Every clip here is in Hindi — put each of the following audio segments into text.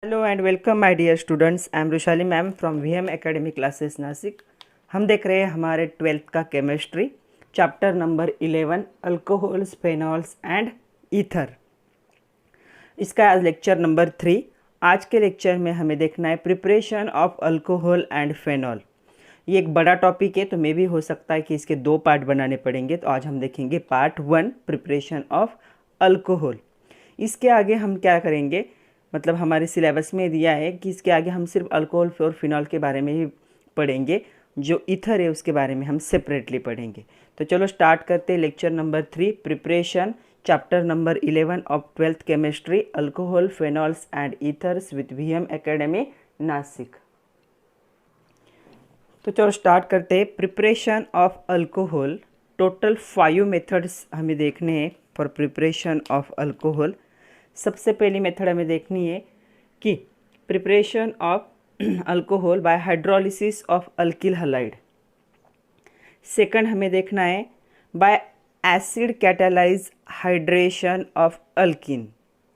Hello and welcome my dear students. I am Rushali ma'am from VM academy classes Nashik. हम देख रहे हैं हमारे 12th का chemistry chapter number 11 alcohols phenols and ether. इसका आज लेक्चर नंबर 3। आज के लेक्चर में हमें देखना है preparation of alcohol and phenol. ये एक बड़ा टॉपिक है तो मे भी हो सकता है कि इसके 2 पार्ट बनाने पड़ेंगे। तो आज हम देखेंगे पार्ट 1 प्रिपरेशन ऑफ अल्कोहल। इसके आगे हम क्या करेंगे, मतलब हमारे सिलेबस में दिया है कि इसके आगे हम सिर्फ अल्कोहल और फिनॉल के बारे में ही पढ़ेंगे, जो ईथर है उसके बारे में हम सेपरेटली पढ़ेंगे। तो चलो स्टार्ट करते हैं lecture number 3 preparation chapter number 11 of 12th chemistry alcohol phenols and ethers with VM academy Nashik. तो चलो स्टार्ट करते हैं preparation of alcohol. Total 5 methods हमें देखने हैं फॉर प्रिपरेशन ऑफ अल्कोहल। सबसे पहली मेथड हमें देखनी है कि preparation of alcohol by hydrolysis of alkyl halide. Second हमें देखना है by acid catalyse hydration of alkene.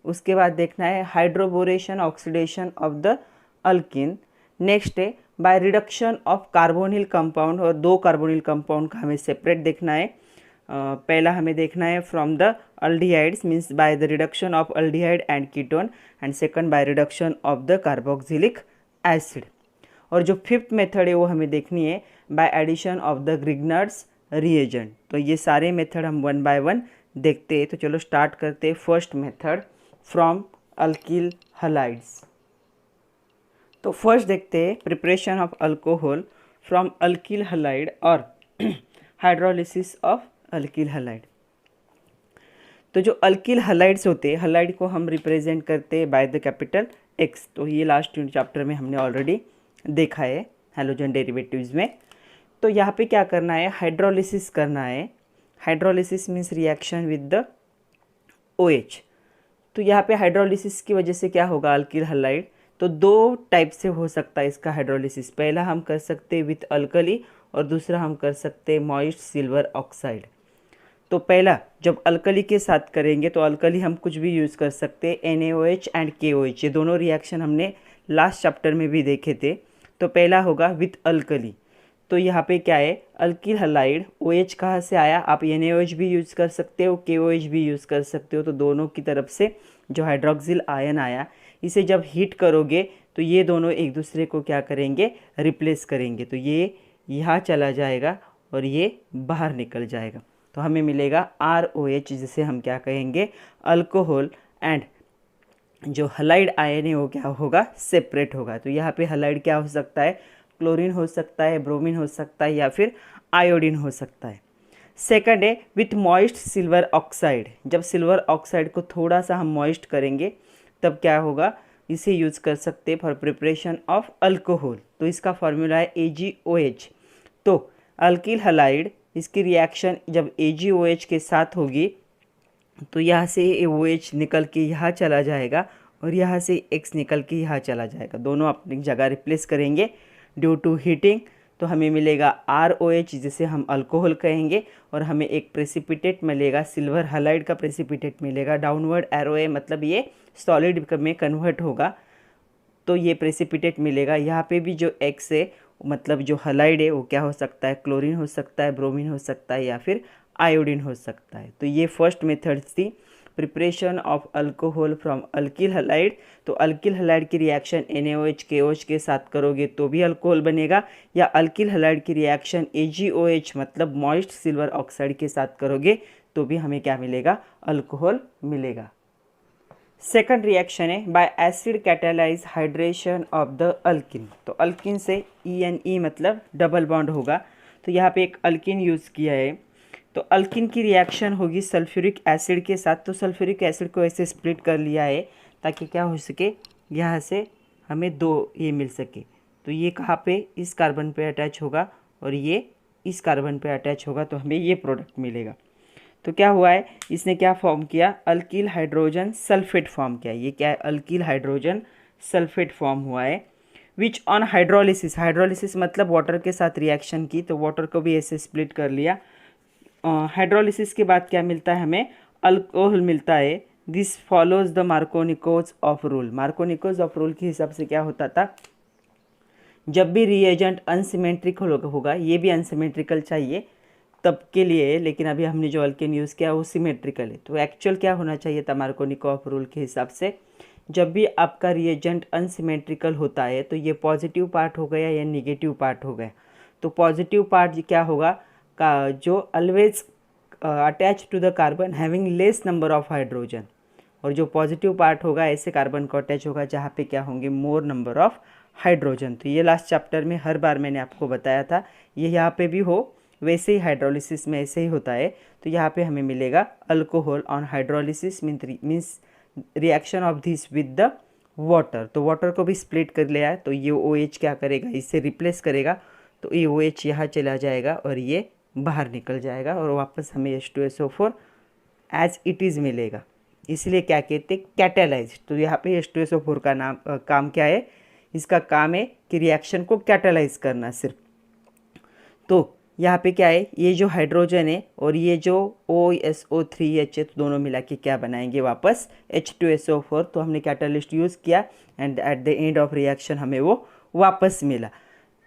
उसके बाद देखना है hydroboration oxidation of the alkene. Next है by reduction of carbonyl compound, और 2 कार्बोनिल कंपाउंड का हमें सेपरेट देखना है। पहला हमें देखना है from the aldehydes means by the reduction of aldehyde and ketone, and second by reduction of the carboxylic acid। और जो 5th मेथड है वो हमें देखनी है by addition of the Grignard's reagent। तो ये सारे मेथड हम 1 by 1 देखते हैं। तो चलो स्टार्ट करते हैं first method from alkyl halides. तो फर्स्ट देखते हैं preparation of alcohol from alkyl halide और हाइड्रोलिसिस ऑफ अल्किल हैलाइड। तो जो अल्किल हैलाइड्स होते हैं, हैलाइड को हम रिप्रेजेंट करते हैं बाय द कैपिटल एक्स। तो ये लास्ट चैप्टर में हमने ऑलरेडी देखा है हैलोजन डेरिवेटिव्स में। तो यहाँ पे क्या करना है, हाइड्रोलिसिस करना है। Hydrolysis means reaction with the OH। तो यहाँ पे हाइड्रोलिसिस की वजह से क्या होगा अल्किल हैलाइड, तो 2 टाइप से हो सकता है इसका हाइड्रोलिसिस। पहला हम कर सकते हैं विथ अल्कली और दूसरा हम कर सकते हैं मॉइस्ट सिल्वर ऑक्साइड। तो पहला जब अल्कली के साथ करेंगे तो अल्कली हम कुछ भी यूज़ कर सकते हैं, NaOH एंड KOH। ये दोनों रिएक्शन हमने लास्ट चैप्टर में भी देखे थे। तो पहला होगा विथ अल्कली। तो यहाँ पे क्या है, अल्किल हैलाइड OH कहाँ से आया, आप NaOH भी यूज़ कर सकते हो, KOH भी यूज़ कर सकते हो। तो दोनों की तरफ से जो हाइड्रोक्सिल आयन आया, इसे जब हीट करोगे तो ये दोनों एक दूसरे को क्या करेंगे, रिप्लेस करेंगे। तो ये यहाँ चला जाएगा और ये बाहर निकल जाएगा। तो हमें मिलेगा ROH, जिसे हम क्या कहेंगे अल्कोहल, एंड जो हैलाइड आयन है वो क्या होगा, सेपरेट होगा। तो यहाँ पे हैलाइड क्या हो सकता है, क्लोरीन हो सकता है, ब्रोमीन हो सकता है, या फिर आयोडीन हो सकता है। सेकंड है विथ मॉइस्ट सिल्वर ऑक्साइड। जब सिल्वर ऑक्साइड को थोड़ा सा हम मॉइस्ट करेंगे तब क्या होगा, इसे यूज़ कर सकते हैं फॉर प्रिपरेशन ऑफ अल्कोहल। तो इसका फॉर्मूला है AgOH। तो अल्किल हैलाइड इसकी रिएक्शन जब AgOH के साथ होगी तो यहाँ से OH निकल के यहाँ चला जाएगा और यहाँ से X निकल के यहाँ चला जाएगा। दोनों अपनी जगह रिप्लेस करेंगे ड्यू टू हीटिंग। तो हमें मिलेगा ROH, जिसे हम अल्कोहल कहेंगे, और हमें एक प्रेसिपिटेट मिलेगा, सिल्वर हैलाइड का प्रेसिपिटेट मिलेगा। डाउनवर्ड एरो है, मतलब ये सॉलिड में कन्वर्ट होगा। तो ये प्रेसिपिटेट मिलेगा। यहाँ पे भी जो X है, मतलब जो हैलाइड है वो क्या हो सकता है, क्लोरीन हो सकता है, ब्रोमीन हो सकता है, या फिर आयोडीन हो सकता है। तो ये फर्स्ट मेथड थी preparation of alcohol from alkyl halide. तो अल्किल हैलाइड की रिएक्शन NaOH KOH के साथ करोगे तो भी अल्कोहल बनेगा, या अल्किल हैलाइड की रिएक्शन AgOH मतलब मॉइस्ट सिल्वर ऑक्साइड के साथ करोगे तो भी हमें क्या मिलेगा, अल्कोहल मिलेगा। सेकंड रिएक्शन है by acid catalyse hydration of the alkene. तो अल्किन से ENE मतलब डबल बॉन्ड होगा। तो यहाँ पे एक अल्किन यूज़ किया है। तो अल्किन की रिएक्शन होगी सल्फ्यूरिक एसिड के साथ। तो सल्फ्यूरिक एसिड को ऐसे स्प्लिट कर लिया है ताकि क्या हो सके, यहाँ से हमें 2 ये मिल सके। तो ये कहाँ पे, इस कार्बन पे अटैच होगा और ये इस कार्बन पे अटैच होगा, तो हमें ये प्रोडक्ट मिलेगा। तो क्या हुआ है, इसने क्या फॉर्म किया, अल्किल हाइड्रोजन सल्फेट फॉर्म किया। ये क्या है, अल्किल हाइड्रोजन सल्फेट फॉर्म हुआ है। विच ऑन हाइड्रोलिसिस, हाइड्रोलिसिस मतलब वाटर के साथ रिएक्शन की, तो वाटर को भी ऐसे स्प्लिट कर लिया। हाइड्रोलिसिस के बाद क्या मिलता है हमें, अल्कोहल मिलता है। This follows the Markovnikov's of rule. Markovnikov's of rule के हिसाब से क्या होता था, जब भी रिएजेंट अनसिमेट्रिकल होगा, ये भी अनसिमेट्रिकल चाहिए तब के लिए, लेकिन अभी हमने जो अल्केन यूज़ किया वो सिमेट्रिकल है। तो एक्चुअल क्या होना चाहिए था मार्कोनिको ऑफ रूल के हिसाब से, जब भी आपका रिएजेंट अनसिमेट्रिकल होता है तो ये पॉजिटिव पार्ट हो गया या निगेटिव पार्ट हो गया। तो पॉजिटिव पार्ट क्या होगा का जो always attach to the carbon having less number of hydrogen, और जो पॉजिटिव पार्ट होगा ऐसे कार्बन को अटैच होगा जहाँ पे क्या होंगे मोर नंबर ऑफ हाइड्रोजन। तो ये लास्ट चैप्टर में हर बार मैंने आपको बताया था, ये यहाँ पे भी हो वैसे ही हाइड्रोलिसिस में ऐसे ही होता है। तो यहाँ पे हमें मिलेगा alcohol on hydrolysis means reaction of this with the water. तो वाटर को भी स्प्लिट कर लिया है, तो ये OH क्या करेगा, इससे रिप्लेस करेगा। तो ये OH यहाँ चला जाएगा और ये बाहर निकल जाएगा और वापस हमें H2SO4 एज इट इज़ मिलेगा। इसलिए क्या कहते हैं कैटालाइज। तो यहाँ पे H2SO4 का काम क्या है, इसका काम है कि रिएक्शन को कैटालाइज करना सिर्फ। तो यहाँ पे क्या है, ये जो हाइड्रोजन है और ये जो OSO3H है, तो दोनों मिला के क्या बनाएंगे वापस H2SO4। तो हमने कैटालिस्ट यूज़ किया and at the end of reaction हमें वो वापस मिला।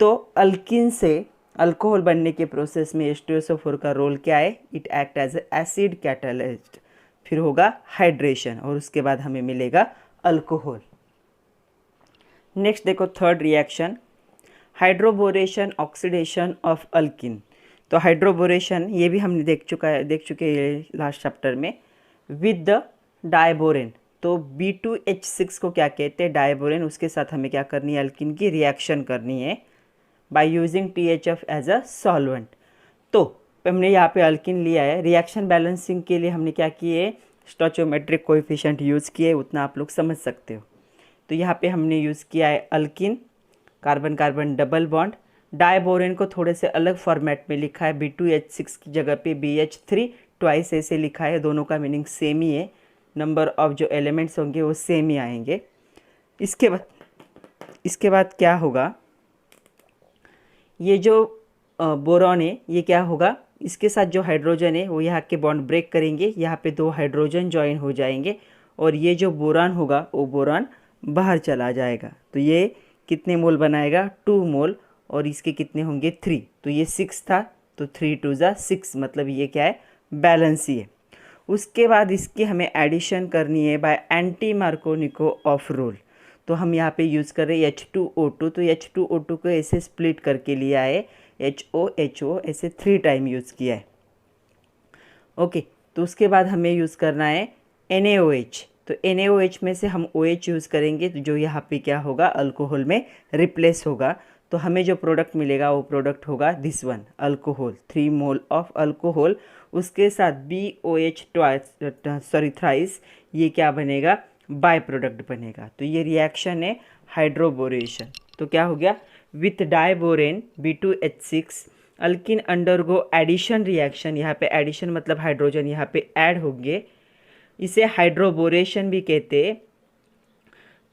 तो अल्किन से अल्कोहल बनने के प्रोसेस में H2SO4 का रोल क्या है, it act as acid catalyst, फिर होगा हाइड्रेशन और उसके बाद हमें मिलेगा अल्कोहल। नेक्स्ट देखो third reaction, hydroboration oxidation of alkene. तो हाइड्रोबोरेशन ये भी हमने देख चुके हैं लास्ट चैप्टर में विद द डायबोरेन। तो B2H6 को क्या कहते हैं, डायबोरेन, उसके साथ हमें क्या करनी है, अल्किन की रिएक्शन करनी है by using THF as a solvent. तो हमने यहाँ पे अल्किन लिया है, रिएक्शन बैलेंसिंग के लिए हमने क्या किए, स्टोइचोमेट्रिक कोएफिशिएंट यूज़ किए, उतना आप लोग समझ सकते हो। तो यहाँ पे हमने यूज़ किया है alkene, carbon carbon double bond. Diborane को थोड़े से अलग फॉर्मेट में लिखा है, B2H6 की जगह पे BH3 ट्वाइस ऐसे लिखा है। दोनों का मीनिंग सेम ही है, नंबर ऑफ जो एलिमेंट्स होंगे वो सेम ही आएंगे। इसके बाद क्या होगा, ये जो बोरॉन है ये क्या होगा, इसके साथ जो हाइड्रोजन है वो यहाँ के बॉन्ड ब्रेक करेंगे, यहाँ पे 2 हाइड्रोजन ज्वाइन हो जाएंगे और ये जो बोरान होगा वो बोरान बाहर चला जाएगा। तो ये कितने मोल बनाएगा, 2 मोल, और इसके कितने होंगे 3। तो ये 6 था, तो 3 2 जा 6, मतलब ये क्या है बैलेंस ही है। उसके बाद इसकी हमें एडिशन करनी है bye anti Markovnikov of rule. तो हम यहाँ पे यूज़ कर रहे हैं H2O2। तो H2O2 को ऐसे स्प्लिट करके लिया है, HO ऐसे 3 टाइम यूज़ किया है। ओके, तो उसके बाद हमें यूज़ करना है NaOH। तो NaOH में से हम OH यूज़ करेंगे, तो जो यहाँ पे क्या होगा अल्कोहल में रिप्लेस होगा। तो हमें जो प्रोडक्ट मिलेगा वो प्रोडक्ट होगा this one, alcohol, 3 mole of alcohol. उसके साथ BOH थ्राइस, ये क्या बनेगा, बाय प्रोडक्ट बनेगा। तो ये रिएक्शन है हाइड्रोबोरेशन। तो क्या हो गया, with diborane B2H6 alkene undergo addition reaction. यहाँ पे एडिशन मतलब हाइड्रोजन यहाँ पे ऐड होंगे, इसे हाइड्रोबोरेशन भी कहते हैं।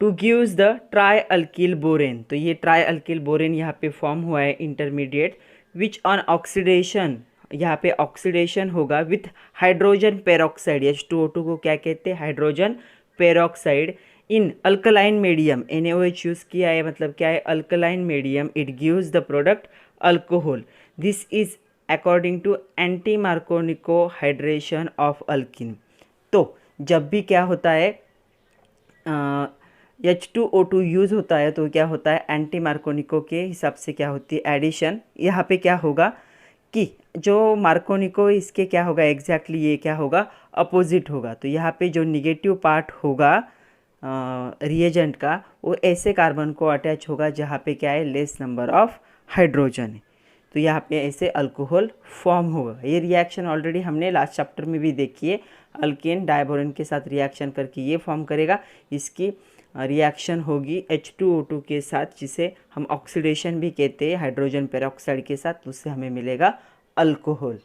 Two gives the try alkyl borane. तो ये ट्राई अल्किल बोरेन यहाँ पे फॉर्म हुआ है इंटरमीडिएट, विच ऑन ऑक्सीडेशन, यहाँ पे ऑक्सीडेशन होगा विथ हाइड्रोजन पेरोक्साइड। H2O2 को क्या कहते हैं, hydrogen peroxide in alkaline medium. NaOH use किया है, मतलब क्या है alkaline medium, it gives the product alcohol. This is according to anti Markovnikov hydration of alkene. तो जब भी क्या होता है H2O2 यूज़ होता है तो क्या होता है एंटी मार्कोनिको के हिसाब से क्या होती है एडिशन। यहाँ पे क्या होगा कि जो मार्कोनिको इसके क्या होगा एग्जैक्टली ये क्या होगा अपोजिट होगा। तो यहाँ पे जो निगेटिव पार्ट होगा रिएजेंट का वो ऐसे कार्बन को अटैच होगा जहाँ पे क्या है लेस नंबर ऑफ हाइड्रोजन है। तो यहाँ पे ऐसे अल्कोहल फॉर्म होगा। ये रिएक्शन ऑलरेडी हमने लास्ट चैप्टर में भी देखी है, अल्केन डायबोरेन के साथ रिएक्शन करके ये फॉर्म करेगा। इसकी रिएक्शन होगी H2O2 के साथ, जिसे हम ऑक्सीडेशन भी कहते हैं हाइड्रोजन पेरोक्साइड के साथ, उससे हमें मिलेगा अल्कोहल।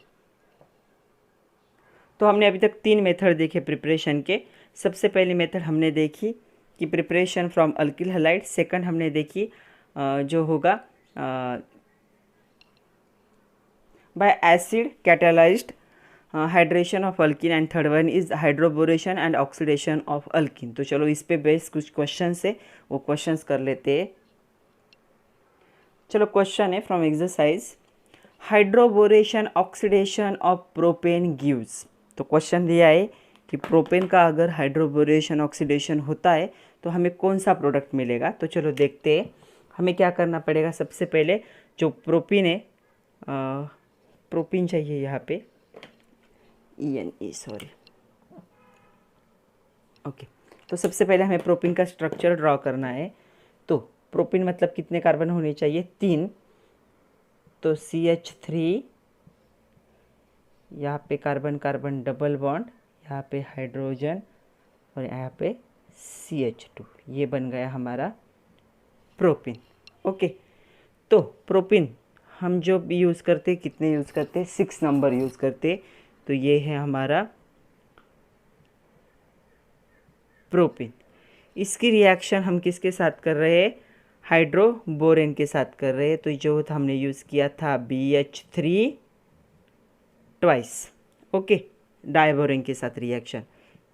तो हमने अभी तक 3 मेथड देखे प्रिपरेशन के। सबसे पहली मेथड हमने देखी कि preparation from alkyl halide. Second हमने देखी जो होगा bye acid catalysed hydration of alkene and third one is hydroboration and oxidation of alkene. तो चलो इस पे बेस कुछ क्वेश्चन है, वो क्वेश्चंस कर लेते हैं। चलो क्वेश्चन है from exercise, hydroboration oxidation of propane gives. तो क्वेश्चन दिया है कि प्रोपेन का अगर हाइड्रोबोरेशन ऑक्सीडेशन होता है तो हमें कौन सा प्रोडक्ट मिलेगा। तो चलो देखते हैं, हमें क्या करना पड़ेगा। सबसे पहले जो प्रोपीन है, प्रोपीन चाहिए यहाँ पे, ENE सॉरी, ओके। तो सबसे पहले हमें प्रोपीन का स्ट्रक्चर ड्रॉ करना है। तो प्रोपीन मतलब कितने कार्बन होने चाहिए, 3। तो CH3, यहाँ पे कार्बन कार्बन डबल बॉन्ड, यहाँ पे हाइड्रोजन और यहाँ पे CH2, ये बन गया हमारा प्रोपीन। ओके, तो प्रोपीन हम जो भी यूज़ करते, कितने यूज़ करते, 6 नंबर यूज़ करते। तो ये है हमारा प्रोपीन। इसकी रिएक्शन हम किसके साथ कर रहे हैं, हाइड्रोबोरेन के साथ कर रहे हैं। तो जो हमने यूज़ किया था BH3 ट्वाइस, ओके, डाइबोरेन के साथ रिएक्शन,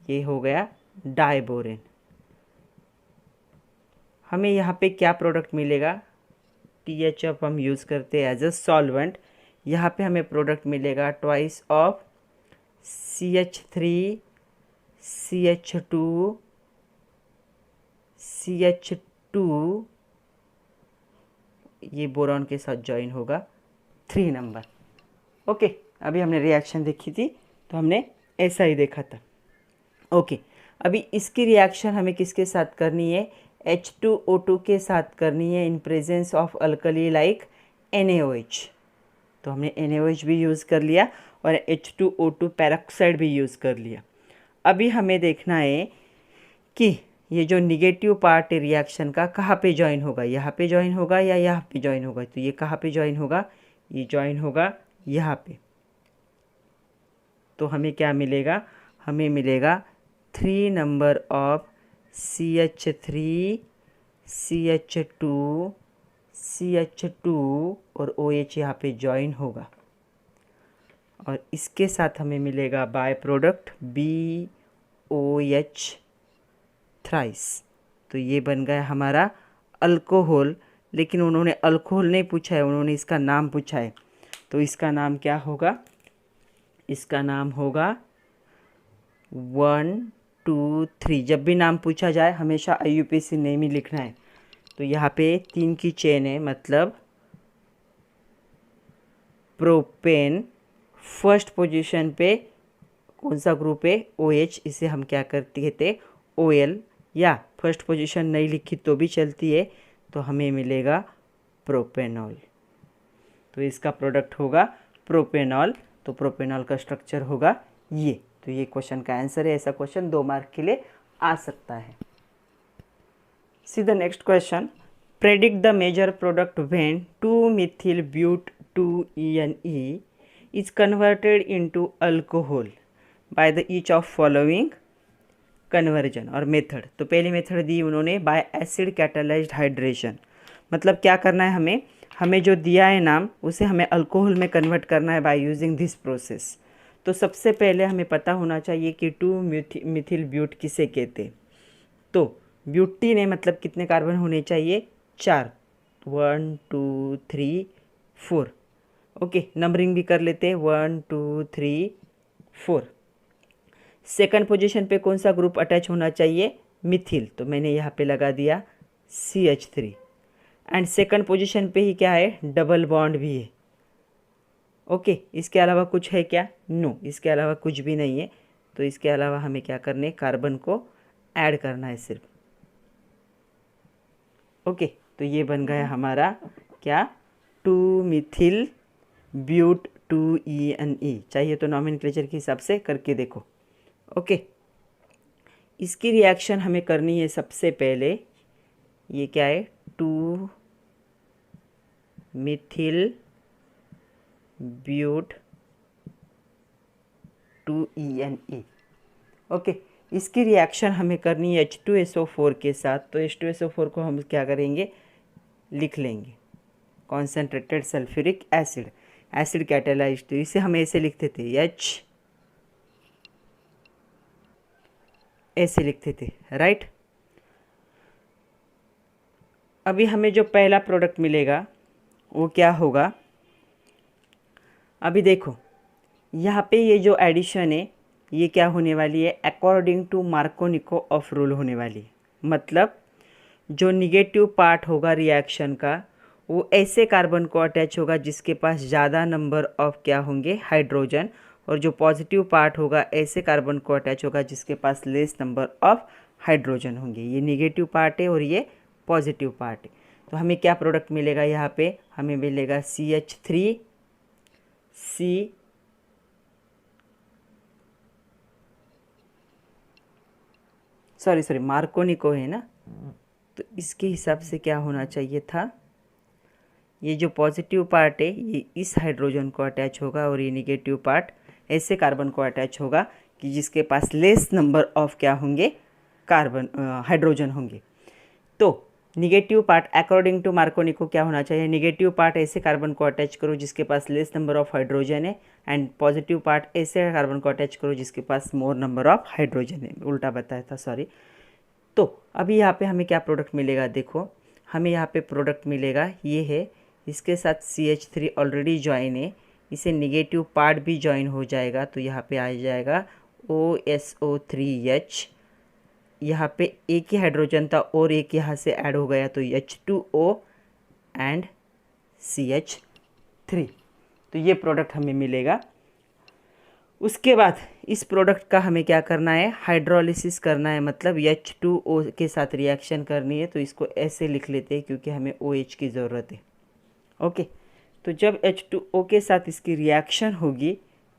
ये हो गया डाइबोरेन। हमें यहाँ पे क्या प्रोडक्ट मिलेगा, THF हम यूज़ करते हैं एज अ सॉल्वेंट। यहाँ पे हमें प्रोडक्ट मिलेगा twice of CH3 CH2 CH2, ये बोरॉन के साथ ज्वाइन होगा 3 नंबर। ओके, अभी हमने रिएक्शन देखी थी तो हमने ऐसा ही देखा था। ओके, अभी इसकी रिएक्शन हमें किसके साथ करनी है, H2O2 के साथ करनी है इन presence of alkali like NaOH। तो हमने NaOH भी यूज़ कर लिया और H2O2 पेरोक्साइड भी यूज़ कर लिया। अभी हमें देखना है कि ये जो निगेटिव पार्ट है रिएक्शन का कहाँ पे ज्वाइन होगा, यहाँ पे ज्वाइन होगा या यहाँ पे ज्वाइन होगा। तो ये कहाँ पे ज्वाइन होगा, ये ज्वाइन होगा यहाँ पे। तो हमें क्या मिलेगा, हमें मिलेगा 3 number of CH3 CH2 CH2 और OH यहाँ पे ज्वाइन होगा और इसके साथ हमें मिलेगा बाय प्रोडक्ट BOH थ्राइस। तो ये बन गया हमारा अल्कोहल। लेकिन उन्होंने अल्कोहल नहीं पूछा है, उन्होंने इसका नाम पूछा है। तो इसका नाम क्या होगा, इसका नाम होगा 1 2 3। जब भी नाम पूछा जाए हमेशा IUPAC नेम ही लिखना है। तो यहाँ पे 3 की चेन है, मतलब प्रोपेन। फर्स्ट पोजीशन पे कौन सा ग्रुप है, OH, इसे हम क्या करते थे, OL, या फर्स्ट पोजीशन नहीं लिखी तो भी चलती है। तो हमें मिलेगा प्रोपेनॉल। तो इसका प्रोडक्ट होगा प्रोपेनॉल। तो प्रोपेनॉल का स्ट्रक्चर होगा ये। तो ये क्वेश्चन का आंसर है। ऐसा क्वेश्चन 2 मार्क के लिए आ सकता है। See the next question, predict the major product when 2-methyl but 2-ene is converted into alcohol by the each of following conversion और मेथड। तो पहली मेथड दी उन्होंने बाय एसिड कैटालाइज्ड हाइड्रेशन। मतलब क्या करना है, हमें जो दिया है नाम उसे हमें अल्कोहल में कन्वर्ट करना है बाय यूजिंग दिस प्रोसेस। तो सबसे पहले हमें पता होना चाहिए कि 2-methyl but किसे कहते। तो ब्यूटीन है, मतलब कितने कार्बन होने चाहिए, 4, 1 2 3 4। ओके, नंबरिंग भी कर लेते हैं, 1 2 3 4। सेकंड पोजीशन पे कौन सा ग्रुप अटैच होना चाहिए, मिथिल। तो मैंने यहाँ पे लगा दिया CH3। एंड सेकंड पोजीशन पे ही क्या है, डबल बॉन्ड भी है। ओके, इसके अलावा कुछ है क्या, नो, इसके अलावा कुछ भी नहीं है। तो इसके अलावा हमें क्या करना है, कार्बन को ऐड करना है सिर्फ। ओके, तो ये बन गया हमारा क्या, 2-methyl but 2-ene। चाहिए तो नॉमेनक्लेचर के हिसाब से करके देखो। ओके, इसकी रिएक्शन हमें करनी है सबसे पहले। ये क्या है, 2-methyl but 2-ene। ओके, इसकी रिएक्शन हमें करनी है H2SO4 के साथ। तो H2SO4 को हम क्या करेंगे, लिख लेंगे concentrated sulphuric acid, acid catalysed. तो इसे हम ऐसे लिखते थे ऐसे लिखते थे, राइट। अभी हमें जो पहला प्रोडक्ट मिलेगा वो क्या होगा, अभी देखो यहाँ पे ये जो एडिशन है ये क्या होने वाली है, according to Markovnikov of rule होने वाली है। मतलब जो निगेटिव पार्ट होगा रिएक्शन का वो ऐसे कार्बन को अटैच होगा जिसके पास ज़्यादा नंबर ऑफ क्या होंगे, हाइड्रोजन, और जो पॉजिटिव पार्ट होगा ऐसे कार्बन को अटैच होगा जिसके पास लेस नंबर ऑफ हाइड्रोजन होंगे। ये निगेटिव पार्ट है और ये पॉजिटिव पार्ट है। तो हमें क्या प्रोडक्ट मिलेगा, यहाँ पे हमें मिलेगा CH3 सॉरी मार्कोनिको है ना, तो इसके हिसाब से क्या होना चाहिए था, ये जो पॉजिटिव पार्ट है ये इस हाइड्रोजन को अटैच होगा और ये निगेटिव पार्ट ऐसे कार्बन को अटैच होगा कि जिसके पास लेस नंबर ऑफ क्या होंगे, कार्बन हाइड्रोजन होंगे। तो negative part according to Markovnikov क्या होना चाहिए, निगेटिव पार्ट ऐसे कार्बन को अटैच करो जिसके पास लेस नंबर ऑफ हाइड्रोजन है, एंड पॉजिटिव पार्ट ऐसे कार्बन को अटैच करो जिसके पास मोर नंबर ऑफ हाइड्रोजन है। उल्टा बताया था, सॉरी। तो अभी यहाँ पे हमें क्या प्रोडक्ट मिलेगा, देखो हमें यहाँ पे प्रोडक्ट मिलेगा ये है, इसके साथ CH3 ऑलरेडी ज्वाइन है, इसे निगेटिव पार्ट भी ज्वाइन हो जाएगा तो यहाँ पे आ जाएगा OSO3H। यहाँ पे एक ही हाइड्रोजन था और एक यहाँ से ऐड हो गया तो H2O एंड CH3। तो ये प्रोडक्ट हमें मिलेगा। उसके बाद इस प्रोडक्ट का हमें क्या करना है, हाइड्रोलिसिस करना है, मतलब H2O के साथ रिएक्शन करनी है। तो इसको ऐसे लिख लेते हैं क्योंकि हमें OH की ज़रूरत है। ओके, तो जब H2O के साथ इसकी रिएक्शन होगी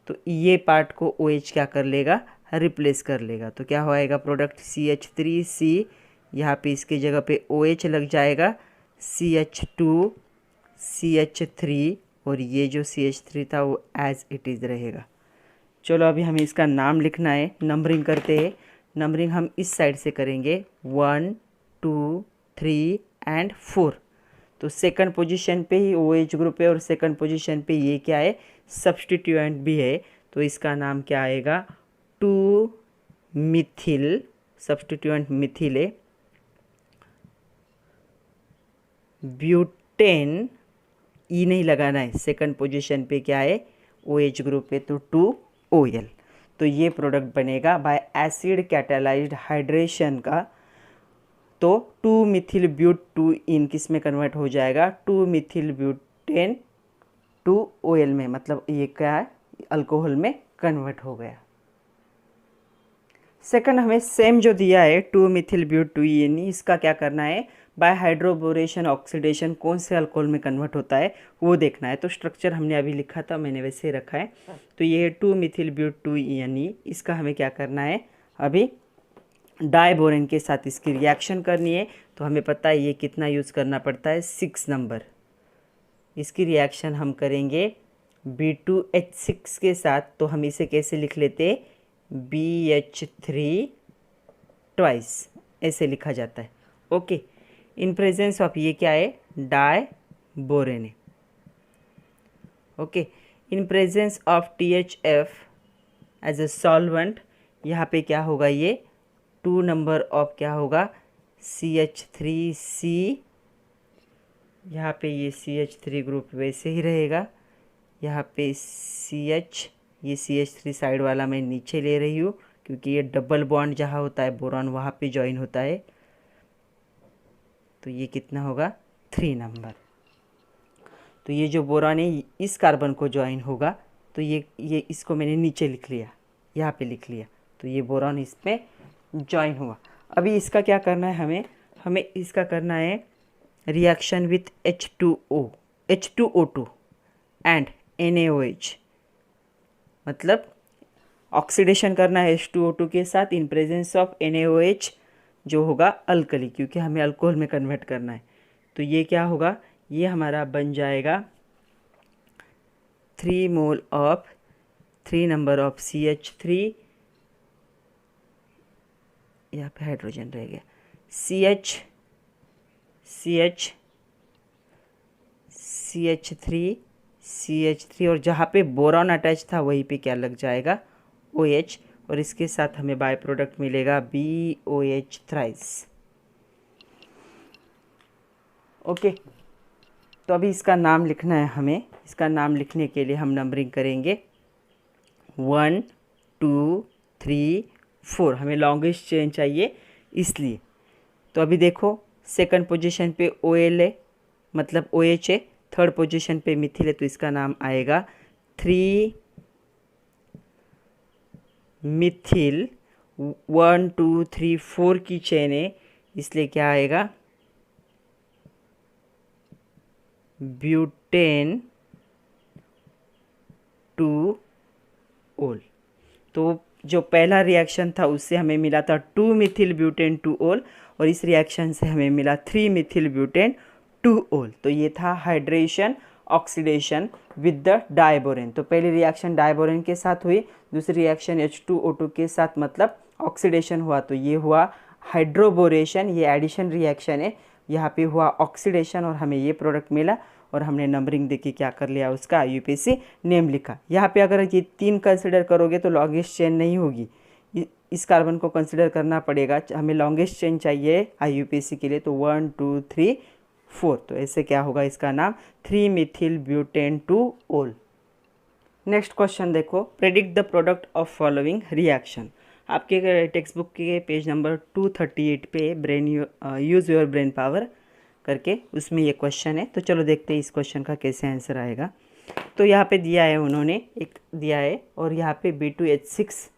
तो ये पार्ट को OH क्या कर लेगा, रिप्लेस कर लेगा। तो क्या होएगा प्रोडक्ट CH3C, यहाँ पे इसकी जगह पे OH लग जाएगा, CH2 CH3, और ये जो CH3 था वो एज इट इज़ रहेगा। चलो अभी हमें इसका नाम लिखना है, नंबरिंग करते हैं। नंबरिंग हम इस साइड से करेंगे 1 2 3 एंड 4। तो सेकंड पोजीशन पे ही OH ग्रुप है और सेकंड पोजीशन पे ये क्या है, सब्स्टिट्यूएंट भी है। तो इसका नाम क्या आएगा, 2 मिथिल, सब्स्टिट्यूएंट मिथिल है, ब्यूटेन, ई नहीं लगाना है, सेकंड पोजीशन पे क्या है, OH ग्रुप है तो 2OL। तो ये प्रोडक्ट बनेगा बाय एसिड कैटालाइज्ड हाइड्रेशन का। तो 2 मिथिल ब्यूट 2 इन किस में कन्वर्ट हो जाएगा, 2 मिथिल ब्यूटेन 2OL में, मतलब ये क्या है, अल्कोहल में कन्वर्ट हो गया। सेकंड हमें सेम जो दिया है 2 मिथिल ब्यूट 2 इन, इसका क्या करना है, बाय हाइड्रोबोरेशन ऑक्सीडेशन कौन से अल्कोहल में कन्वर्ट होता है वो देखना है। तो स्ट्रक्चर हमने अभी लिखा था, मैंने वैसे ही रखा है। तो ये 2 मिथिल ब्यूट 2 इन, इसका हमें क्या करना है, अभी डाइबोरेन के साथ इसकी रिएक्शन करनी है। तो हमें पता है ये कितना यूज़ करना पड़ता है, 6 नंबर। इसकी रिएक्शन हम करेंगे B2H6 के साथ। तो हम इसे कैसे लिख लेते, BH3 ट्वाइस, ऐसे लिखा जाता है। ओके, इन प्रेजेंस ऑफ ये क्या है, डाइबोरेन है। Okay, in presence of THF as a solvent, यहाँ पे क्या होगा, ये 2 नंबर ऑफ क्या होगा, CH3C। यहाँ पे ये CH3 ग्रुप वैसे ही रहेगा, यहाँ पे CH, ये CH3 साइड वाला मैं नीचे ले रही हूँ क्योंकि ये डबल बॉन्ड जहाँ होता है बोरॉन वहाँ पे ज्वाइन होता है। तो ये कितना होगा, 3 नंबर। तो ये जो बोरॉन है इस कार्बन को ज्वाइन होगा, तो ये इसको मैंने नीचे लिख लिया, यहाँ पे लिख लिया। तो ये बोरॉन इसमें ज्वाइन हुआ। अभी इसका क्या करना है, हमें इसका करना है reaction with H2O2 and NaOH, मतलब ऑक्सीडेशन करना है H2O2 के साथ इन प्रेजेंस ऑफ NaOH जो होगा अल्कली, क्योंकि हमें अल्कोहल में कन्वर्ट करना है। तो ये क्या होगा, ये हमारा बन जाएगा 3 mole of 3 number of CH3, यहाँ पे हाइड्रोजन रह गया, CH3 और जहाँ पे बोरॉन अटैच था वहीं पे क्या लग जाएगा, OH, और इसके साथ हमें बाय प्रोडक्ट मिलेगा BOH थ्राइस। ओके, तो अभी इसका नाम लिखना है हमें। इसका नाम लिखने के लिए हम नंबरिंग करेंगे 1 2 3 4। हमें लॉन्गेस्ट चेन चाहिए इसलिए। तो अभी देखो सेकंड पोजीशन पे OL है, मतलब OH है। थर्ड पोजीशन पे मिथिल है, तो इसका नाम आएगा 3 मिथिल। 1 2 3 4 की चेन है, इसलिए क्या आएगा ब्यूटेन 2 ओल। तो जो पहला रिएक्शन था उससे हमें मिला था 2 मिथिल ब्यूटेन 2 ओल, और इस रिएक्शन से हमें मिला 3 मिथिल ब्यूटेन 2 ओल। तो ये था hydration oxidation with the diborane. तो पहली रिएक्शन डाइबोरेन के साथ हुई, दूसरी रिएक्शन H2O2 के साथ, मतलब ऑक्सीडेशन हुआ। तो ये हुआ हाइड्रोबोरेशन, ये एडिशन रिएक्शन है। यहाँ पे हुआ ऑक्सीडेशन और हमें ये प्रोडक्ट मिला, और हमने नंबरिंग देखी क्या कर लिया, उसका IUPAC नेम लिखा। यहाँ पे अगर ये 3 कंसिडर करोगे तो लॉन्गेस्ट चेन नहीं होगी, इस कार्बन को कंसिडर करना पड़ेगा। हमें लॉन्गेस्ट चेन चाहिए IUPAC के लिए, तो 1 2 3 4। तो ऐसे क्या होगा, इसका नाम 3 मिथिल ब्यूटेन 2 ओल। नेक्स्ट क्वेश्चन देखो, predict the product of following reaction. आपके टेक्स्ट बुक के पेज नंबर 238 पे brain use your brain power करके उसमें ये क्वेश्चन है। तो चलो देखते हैं इस क्वेश्चन का कैसे आंसर आएगा। तो यहाँ पे दिया है, उन्होंने एक दिया है, और यहाँ पे B2H6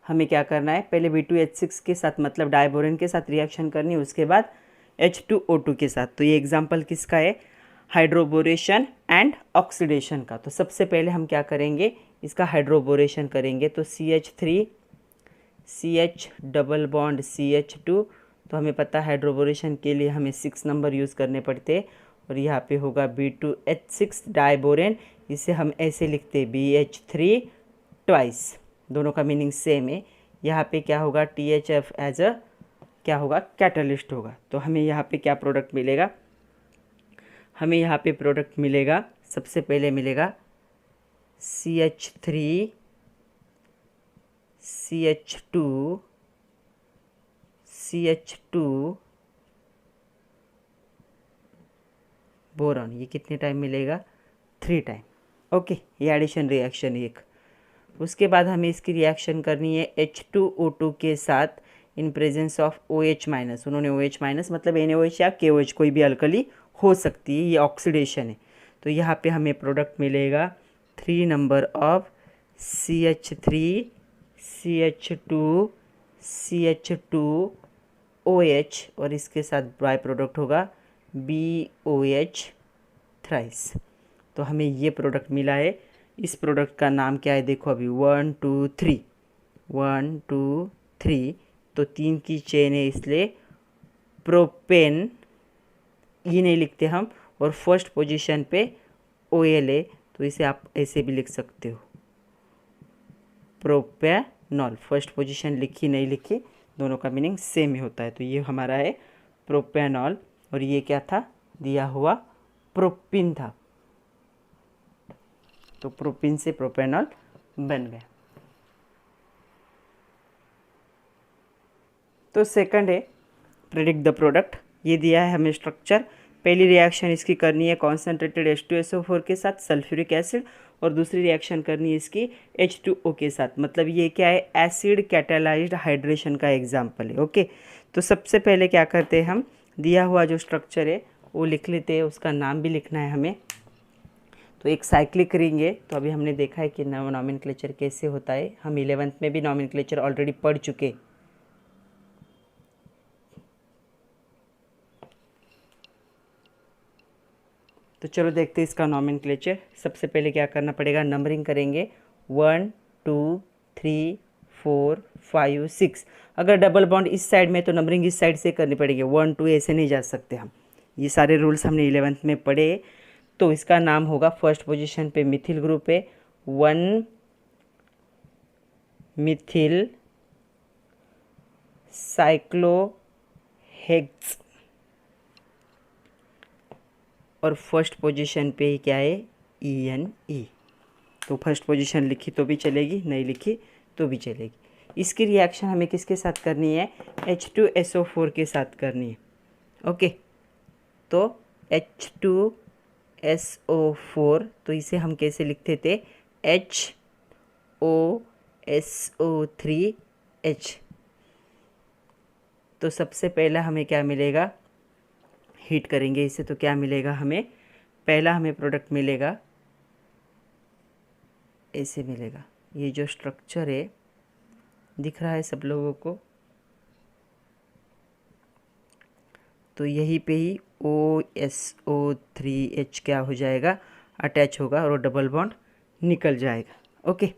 हमें क्या करना है, पहले B2H6 के साथ मतलब डाइबोरेन के साथ रिएक्शन करनी है, उसके बाद H2O2 के साथ। तो ये एग्जाम्पल किसका है, हाइड्रोबोरेशन एंड ऑक्सीडेशन का। तो सबसे पहले हम क्या करेंगे, इसका हाइड्रोबोरेशन करेंगे। तो CH3 CH double bond CH2। तो हमें पता है हाइड्रोबोरेशन के लिए हमें 6 नंबर यूज़ करने पड़ते हैं, और यहाँ पे होगा B2H6 डाइबोरेन। इसे हम ऐसे लिखते BH3 ट्वाइस, दोनों का मीनिंग सेम है। यहाँ पे क्या होगा, THF एज अ क्या होगा, कैटलिस्ट होगा। तो हमें यहाँ पे क्या प्रोडक्ट मिलेगा, हमें यहाँ पे प्रोडक्ट मिलेगा, सबसे पहले मिलेगा CH3 CH2 CH2 बोरॉन। ये कितने टाइम मिलेगा, 3 टाइम। ओके, ये एडिशन रिएक्शन एक। उसके बाद हमें इसकी रिएक्शन करनी है H2O2 के साथ इन प्रेजेंस ऑफ OH माइनस। उन्होंने OH माइनस मतलब NaOH या KOH कोई भी अल्कली हो सकती है, ये ऑक्सीडेशन है। तो यहाँ पे हमें प्रोडक्ट मिलेगा 3 number of CH3 CH2 CH2 OH, और इसके साथ बाय प्रोडक्ट होगा BOH थ्राइस। तो हमें ये प्रोडक्ट मिला है। इस प्रोडक्ट का नाम क्या है, देखो अभी 1 2 3 1 2 3। तो 3 की चेन है, इसलिए प्रोपेन, ये नहीं लिखते हम, और फर्स्ट पोजीशन पे OL है, तो इसे आप ऐसे भी लिख सकते हो प्रोपेनॉल। फर्स्ट पोजीशन लिखी नहीं लिखी, दोनों का मीनिंग सेम ही होता है। तो ये हमारा है प्रोपेनॉल, और ये क्या था दिया हुआ, प्रोपिन था। तो प्रोपिन से प्रोपेनॉल बन गया। तो सेकंड है प्रेडिक्ट द प्रोडक्ट। ये दिया है हमें स्ट्रक्चर। पहली रिएक्शन इसकी करनी है कॉन्सेंट्रेटेड H2SO4 के साथ सल्फ्यूरिक एसिड, और दूसरी रिएक्शन करनी है इसकी H2O के साथ। मतलब ये क्या है, एसिड कैटालाइज्ड हाइड्रेशन का एग्जाम्पल है। ओके, तो सबसे पहले क्या करते हैं, हम दिया हुआ जो स्ट्रक्चर है वो लिख लेते हैं, उसका नाम भी लिखना है हमें। तो एक साइक्लिक रिंग है। तो अभी हमने देखा है कि नॉमेनक्लेचर कैसे होता है, हम 11th में भी नॉमेनक्लेचर ऑलरेडी पढ़ चुके। तो चलो देखते हैं इसका नॉमेनक्लेचर। सबसे पहले क्या करना पड़ेगा, नंबरिंग करेंगे 1 2 3 4 5 6। अगर डबल बॉन्ड इस साइड में तो नंबरिंग इस साइड से करनी पड़ेगी, 1 2 ऐसे नहीं जा सकते हम। ये सारे रूल्स हमने 11th में पढ़े। तो इसका नाम होगा, फर्स्ट पोजीशन पे मिथिल ग्रुप है, 1 मिथिल साइक्लोहेक्स, और फर्स्ट पोजीशन पे क्या है, ENE। तो फर्स्ट पोजीशन लिखी तो भी चलेगी, नहीं लिखी तो भी चलेगी। इसकी रिएक्शन हमें किसके साथ करनी है, H2SO4 के साथ करनी है। ओके, तो H2SO4, तो इसे हम कैसे लिखते थे, HOSO3H। तो सबसे पहला हमें क्या मिलेगा, हीट करेंगे इसे तो क्या मिलेगा हमें, पहला हमें प्रोडक्ट मिलेगा, ऐसे मिलेगा। ये जो स्ट्रक्चर है दिख रहा है सब लोगों को, तो यहीं पे ही OSO3H क्या हो जाएगा, अटैच होगा और डबल बॉन्ड निकल जाएगा। ओके,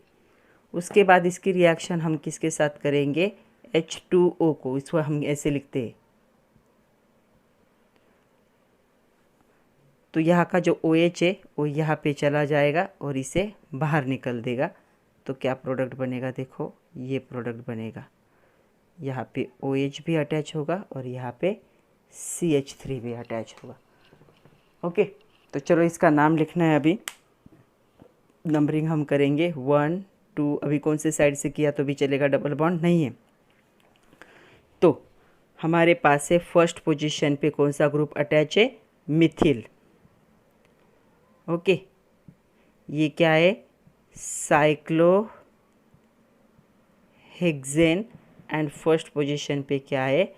उसके बाद इसकी रिएक्शन हम किसके साथ करेंगे, H2O को, इसको हम ऐसे लिखते हैं। तो यहाँ का जो OH है वो यहाँ पे चला जाएगा और इसे बाहर निकल देगा। तो क्या प्रोडक्ट बनेगा, देखो ये प्रोडक्ट बनेगा। यहाँ पे OH भी अटैच होगा और यहाँ पे CH3 भी अटैच होगा। ओके, तो चलो इसका नाम लिखना है। अभी नंबरिंग हम करेंगे 1 2, अभी कौन से साइड से किया तो भी चलेगा, डबल बॉन्ड नहीं है। तो हमारे पास है फर्स्ट पोजीशन पे कौन सा ग्रुप अटैच है, मिथिल। ओके, ये क्या है, साइक्लोहेक्सेन, एंड फर्स्ट पोजीशन पे क्या है,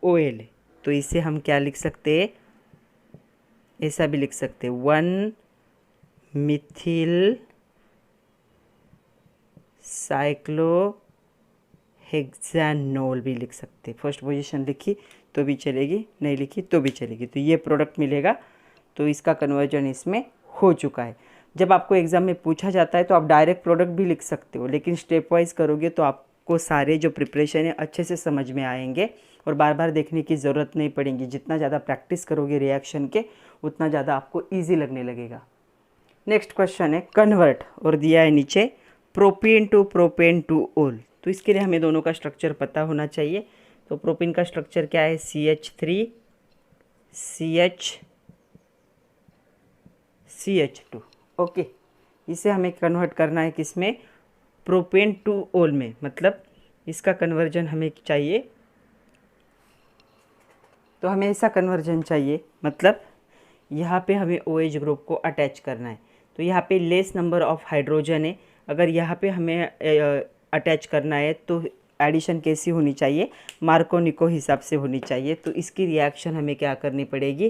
OL है। तो इसे हम क्या लिख सकते हैं, ऐसा भी लिख सकते हैं, 1 मिथिल साइक्लोहेक्सानोल भी लिख सकते हैं। फर्स्ट पोजीशन लिखी तो भी चलेगी, नहीं लिखी तो भी चलेगी। तो ये प्रोडक्ट मिलेगा। तो इसका कन्वर्जन इसमें हो चुका है। जब आपको एग्ज़ाम में पूछा जाता है तो आप डायरेक्ट प्रोडक्ट भी लिख सकते हो, लेकिन स्टेप वाइज करोगे तो आपको सारे जो प्रिपरेशन है अच्छे से समझ में आएंगे और बार बार देखने की ज़रूरत नहीं पड़ेगी। जितना ज़्यादा प्रैक्टिस करोगे रिएक्शन के, उतना ज़्यादा आपको ईजी लगने लगेगा। नेक्स्ट क्वेश्चन है कन्वर्ट, और दिया है नीचे प्रोपेन टू ओल। तो इसके लिए हमें दोनों का स्ट्रक्चर पता होना चाहिए। तो प्रोपेन का स्ट्रक्चर क्या है, CH3 CH2। ओके, इसे हमें कन्वर्ट करना है किसमें, प्रोपेन टू ओल में, मतलब इसका कन्वर्जन हमें चाहिए। तो हमें ऐसा कन्वर्जन चाहिए, मतलब यहाँ पे हमें OH ग्रुप को अटैच करना है। तो यहाँ पे लेस नंबर ऑफ हाइड्रोजन है, अगर यहाँ पे हमें अटैच करना है तो एडिशन कैसी होनी चाहिए, मार्कोनिको हिसाब से होनी चाहिए। तो इसकी रिएक्शन हमें क्या करनी पड़ेगी,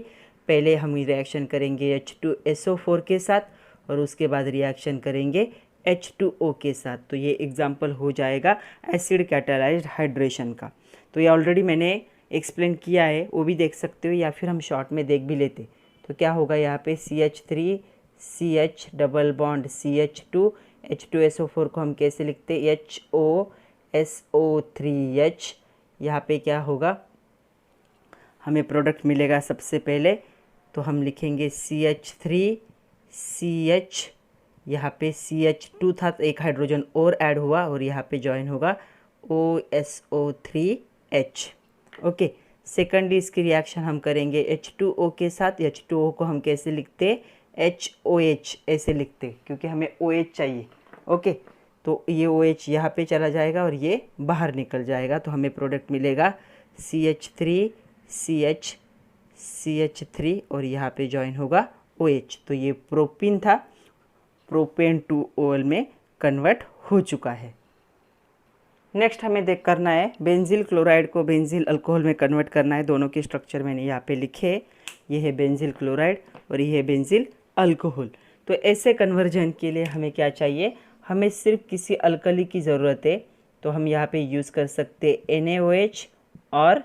पहले हम रिएक्शन करेंगे H2SO4 के साथ और उसके बाद रिएक्शन करेंगे H2O के साथ। तो ये एग्जाम्पल हो जाएगा एसिड कैटालाइज्ड हाइड्रेशन का। तो ये ऑलरेडी मैंने एक्सप्लेन किया है, वो भी देख सकते हो, या फिर हम शॉर्ट में देख भी लेते। तो क्या होगा, यहाँ पे CH3 CH double bond CH2, H2SO4 को हम कैसे लिखते, HOSO3H। यहाँ पे क्या होगा, हमें प्रोडक्ट मिलेगा सबसे पहले, तो हम लिखेंगे CH3 CH, यहाँ पे CH2 था तो एक हाइड्रोजन और ऐड हुआ और यहाँ पे जॉइन होगा OSO3H। ओके, सेकेंडली इसकी रिएक्शन हम करेंगे H2O के साथ। H2O को हम कैसे लिखते, HOH ऐसे लिखते, क्योंकि हमें OH चाहिए। ओके, तो ये OH यहाँ पे चला जाएगा और ये बाहर निकल जाएगा। तो हमें प्रोडक्ट मिलेगा CH3 CH CH3 और यहाँ पे जॉइन होगा OH। तो ये प्रोपिन था, प्रोपेन टू ओल में कन्वर्ट हो चुका है। नेक्स्ट हमें देख करना है बेंजील क्लोराइड को बेंजील अल्कोहल में कन्वर्ट करना है। दोनों के स्ट्रक्चर मैंने यहाँ पे लिखे, ये है बेंजील क्लोराइड और ये है बेंजील अल्कोहल। तो ऐसे कन्वर्जन के लिए हमें क्या चाहिए, हमें सिर्फ किसी अल्कली की ज़रूरत है। तो हम यहाँ पे यूज़ कर सकते NaOH और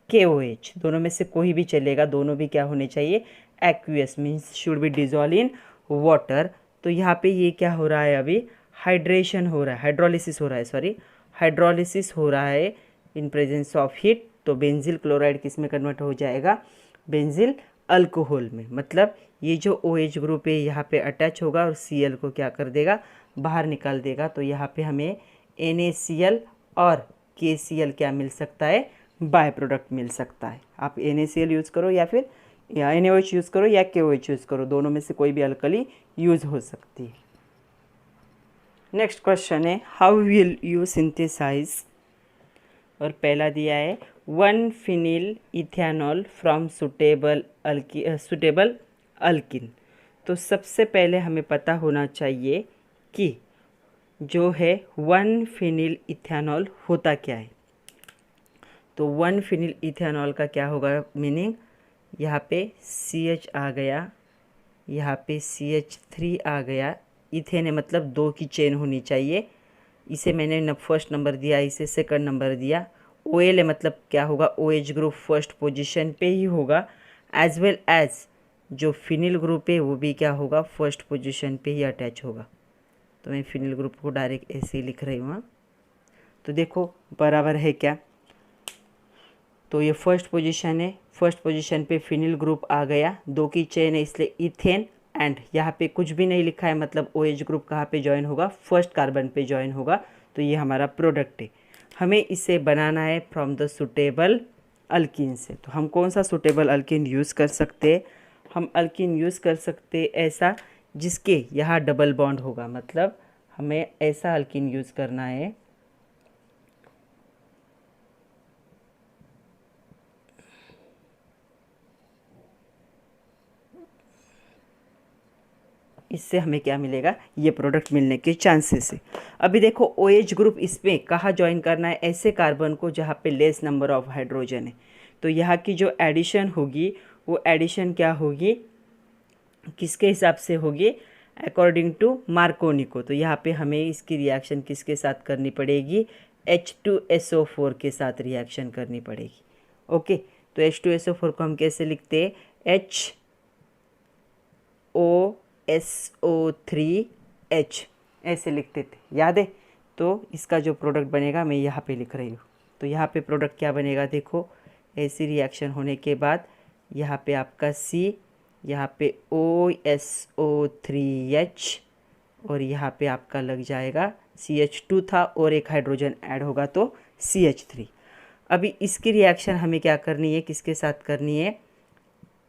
KOH, दोनों में से कोई भी चलेगा। दोनों भी क्या होने चाहिए, aqueous, means should be dissolve in water. तो यहाँ पे ये क्या हो रहा है, अभी हाइड्रेशन हो रहा है, हाइड्रोलिसिस हो रहा है, सॉरी हाइड्रोलिसिस हो रहा है इन प्रेजेंस ऑफ हीट। तो बेंजील क्लोराइड किस में कन्वर्ट हो जाएगा, बेंजील अल्कोहल में। मतलब ये जो OH ग्रुप है यहाँ पे अटैच होगा और Cl को क्या कर देगा, बाहर निकाल देगा। तो यहाँ पे हमें NaCl और KCl क्या मिल सकता है, बाय प्रोडक्ट मिल सकता है। आप NaCl यूज़ करो या फिर NaOH यूज़ करो या KOH यूज़ करो, दोनों में से कोई भी अल्कली यूज़ हो सकती है। नेक्स्ट क्वेश्चन है हाउ विल यू सिंथेसाइज, और पहला दिया है 1 phenyl ethanol from suitable alkene. तो सबसे पहले हमें पता होना चाहिए कि जो है 1 फिनिल इथेनॉल होता क्या है। तो 1 फिनिल इथेनॉल का क्या होगा मीनिंग, यहाँ पे CH आ गया, यहाँ पे CH3 आ गया, इथेन है मतलब 2 की चेन होनी चाहिए, इसे मैंने फर्स्ट नंबर दिया, इसे सेकंड नंबर दिया। OL है मतलब क्या होगा, OH ग्रुप फर्स्ट पोजीशन पे ही होगा, एज वेल एज जो फिनिल ग्रुप है वो भी क्या होगा, फर्स्ट पोजीशन पे ही अटैच होगा। तो मैं फिनिल ग्रुप को डायरेक्ट ऐसे ही लिख रही हूँ। तो देखो बराबर है क्या, तो ये फर्स्ट पोजीशन है, फर्स्ट पोजीशन पे फिनिल ग्रुप आ गया, 2 की चेन है इसलिए इथेन, एंड यहाँ पे कुछ भी नहीं लिखा है मतलब OH ग्रुप कहाँ पे ज्वाइन होगा, फर्स्ट कार्बन पे ज्वाइन होगा। तो ये हमारा प्रोडक्ट है, हमें इसे बनाना है फ्रॉम द सुटेबल अल्किन से। तो हम कौन सा सुटेबल अल्किन यूज़ कर सकते हैं, हम अल्किन यूज़ कर सकते ऐसा जिसके यहाँ डबल बॉन्ड होगा, मतलब हमें ऐसा अल्किन यूज़ करना है इससे हमें क्या मिलेगा, ये प्रोडक्ट मिलने के चांसेस है। अभी देखो OH ग्रुप इसमें कहाँ ज्वाइन करना है, ऐसे कार्बन को जहाँ पे लेस नंबर ऑफ हाइड्रोजन है। तो यहाँ की जो एडिशन होगी वो एडिशन क्या होगी, किसके हिसाब से होगी, अकॉर्डिंग टू मार्कोनी को। तो यहाँ पे हमें इसकी रिएक्शन किसके साथ करनी पड़ेगी, H2SO4 के साथ रिएक्शन करनी पड़ेगी। ओके, तो H2SO4 को हम कैसे लिखते हैं, HOSO3H ऐसे लिखते थे, याद है। तो इसका जो प्रोडक्ट बनेगा मैं यहाँ पे लिख रही हूँ। तो यहाँ पे प्रोडक्ट क्या बनेगा, देखो ऐसी रिएक्शन होने के बाद यहाँ पे आपका C, यहाँ पे OSO3H, और यहाँ पे आपका लग जाएगा CH2 था और एक हाइड्रोजन ऐड होगा तो CH3। अभी इसकी रिएक्शन हमें क्या करनी है, किसके साथ करनी है,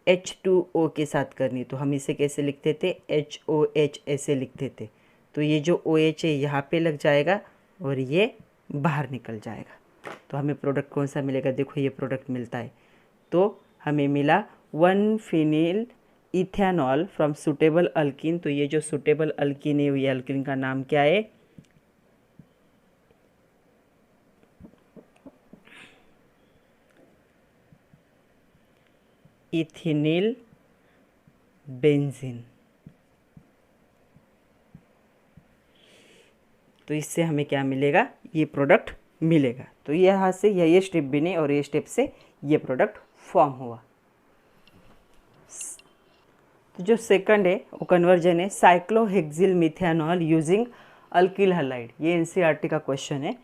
H2O के साथ करनी। तो हम इसे कैसे लिखते थे, HOH ऐसे लिखते थे। तो ये जो OH है यहाँ पे लग जाएगा और ये बाहर निकल जाएगा। तो हमें प्रोडक्ट कौन सा मिलेगा, देखो ये प्रोडक्ट मिलता है। तो हमें मिला 1 phenyl ethanol from suitable alkene. तो ये जो सुटेबल अल्किन है ये अल्किन का नाम क्या है, इथिनिल बेंजीन। तो इससे हमें क्या मिलेगा, ये प्रोडक्ट मिलेगा। तो यहाँ से ये स्टेप बने और ये स्टेप से ये प्रोडक्ट फॉर्म हुआ। तो जो सेकंड है वो कन्वर्जन है cyclohexyl methanol using alkyl halide. ये NCERT का क्वेश्चन है।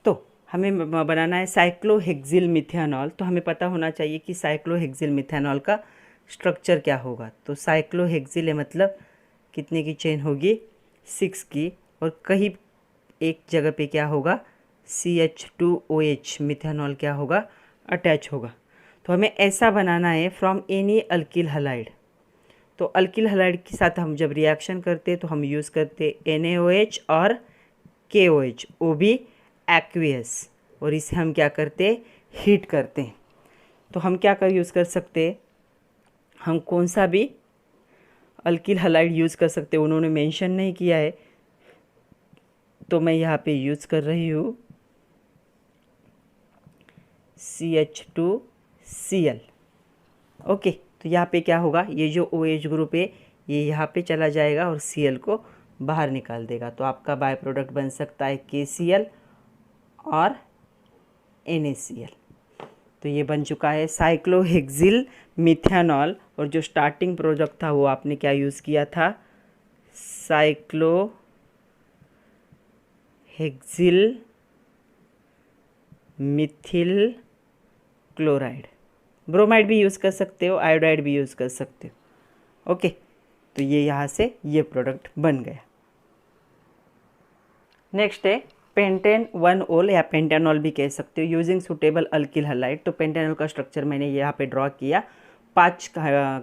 तो हमें बनाना है साइक्लोहेक्सिल मिथेनॉल। तो हमें पता होना चाहिए कि साइक्लोहेक्सिल मिथेनॉल का स्ट्रक्चर क्या होगा। तो साइक्लोहेक्सिल है मतलब कितने की चेन होगी, 6 की, और कहीं एक जगह पे क्या होगा, CH2OH मिथेनॉल क्या होगा, अटैच होगा। तो हमें ऐसा बनाना है फ्रॉम एनी अल्किल हैलाइड। तो अल्किल हैलाइड के साथ हम जब रिएक्शन करते हैं तो हम यूज़ करते NaOH और KOH, वो भी एक्वियस, और इसे हम क्या करते हैं, हीट करते हैं। तो हम क्या कर यूज़ कर सकते हैं, हम कौन सा भी अल्किल हैलाइड यूज़ कर सकते हैं, उन्होंने मेंशन नहीं किया है। तो मैं यहाँ पे यूज़ कर रही हूँ CH2Cl। ओके, तो यहाँ पे क्या होगा, ये जो OH ग्रुप है ये यहाँ पे चला जाएगा और Cl को बाहर निकाल देगा। तो आपका बाय प्रोडक्ट बन सकता है KCl और NaCl। तो ये बन चुका है साइक्लोहेक्सिल मिथेनॉल। और जो स्टार्टिंग प्रोडक्ट था वो आपने क्या यूज़ किया था, साइक्लोहेक्सिल मिथिल क्लोराइड। ब्रोमाइड भी यूज़ कर सकते हो, आयोडाइड भी यूज़ कर सकते हो। ओके, तो ये यहाँ से ये प्रोडक्ट बन गया। नेक्स्ट है पेंटेन 1-OL या पेंटेनॉल भी कह सकते हो यूजिंग सुटेबल अल्किल हैलाइड। तो पेंटेनॉल का स्ट्रक्चर मैंने यहाँ पे ड्रॉ किया। 5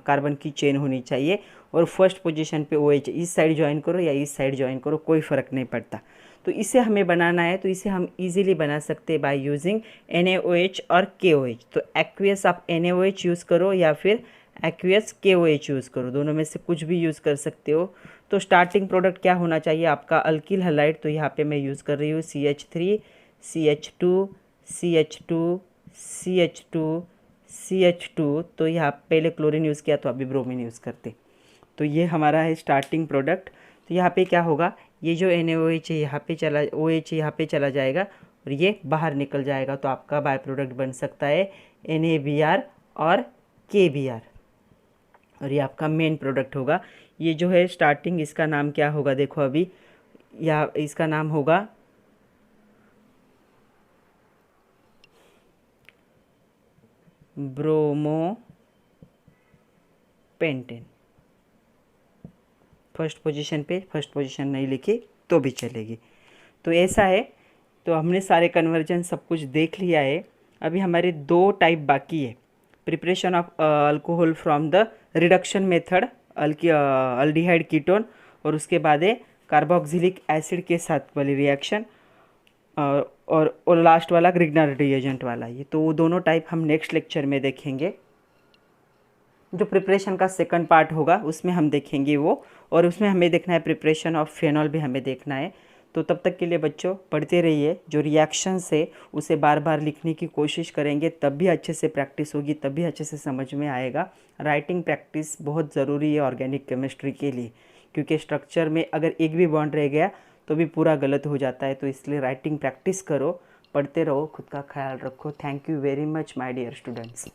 कार्बन की चेन होनी चाहिए और फर्स्ट पोजीशन पे OH, इस साइड ज्वाइन करो या इस साइड ज्वाइन करो, कोई फ़र्क नहीं पड़ता। तो इसे हमें बनाना है, तो इसे हम इजीली बना सकते हैं बाय यूजिंग NaOH और KOH। तो एक्वियस आप NaOH यूज़ करो या फिर एक्वियस KOH यूज़ करो, दोनों में से कुछ भी यूज़ कर सकते हो। तो स्टार्टिंग प्रोडक्ट क्या होना चाहिए आपका? Alkyl halide. तो यहाँ पे मैं यूज़ कर रही हूँ CH3 CH2 CH2 CH2 CH2। तो यहाँ पहले क्लोरीन यूज़ किया तो अभी ब्रोमीन यूज़ करते। तो ये हमारा है स्टार्टिंग प्रोडक्ट। तो यहाँ पे क्या होगा, ये जो NaOH है यहाँ पे चला, OH यहाँ पे चला जाएगा और ये बाहर निकल जाएगा। तो आपका बाय प्रोडक्ट बन सकता है NaBr और KBr और ये आपका मेन प्रोडक्ट होगा। ये जो है स्टार्टिंग, इसका नाम क्या होगा देखो अभी, या इसका नाम होगा ब्रोमोपेंटेन। फर्स्ट पोजीशन पे, फर्स्ट पोजीशन नहीं लिखी तो भी चलेगी। तो ऐसा है। तो हमने सारे कन्वर्जन सब कुछ देख लिया है। अभी हमारे 2 टाइप बाकी है, preparation of alcohol from the reduction method aldehyde ketone, और उसके बाद है कार्बोक्सिलिक एसिड के साथ वाली रिएक्शन, और लास्ट वाला ग्रिग्नार रिएजेंट वाला। ये तो वो दोनों टाइप हम नेक्स्ट लेक्चर में देखेंगे। जो प्रिपरेशन का सेकंड पार्ट होगा उसमें हम देखेंगे वो, और उसमें हमें देखना है प्रिपरेशन ऑफ फेनॉल भी हमें देखना है। तो तब तक के लिए बच्चों पढ़ते रहिए, जो रिएक्शंस है उसे बार बार लिखने की कोशिश करेंगे, तब भी अच्छे से प्रैक्टिस होगी, तब भी अच्छे से समझ में आएगा। राइटिंग प्रैक्टिस बहुत ज़रूरी है ऑर्गेनिक केमिस्ट्री के लिए, क्योंकि स्ट्रक्चर में अगर एक भी बॉन्ड रह गया तो भी पूरा गलत हो जाता है। तो इसलिए राइटिंग प्रैक्टिस करो, पढ़ते रहो, खुद का ख्याल रखो। Thank you very much my dear students.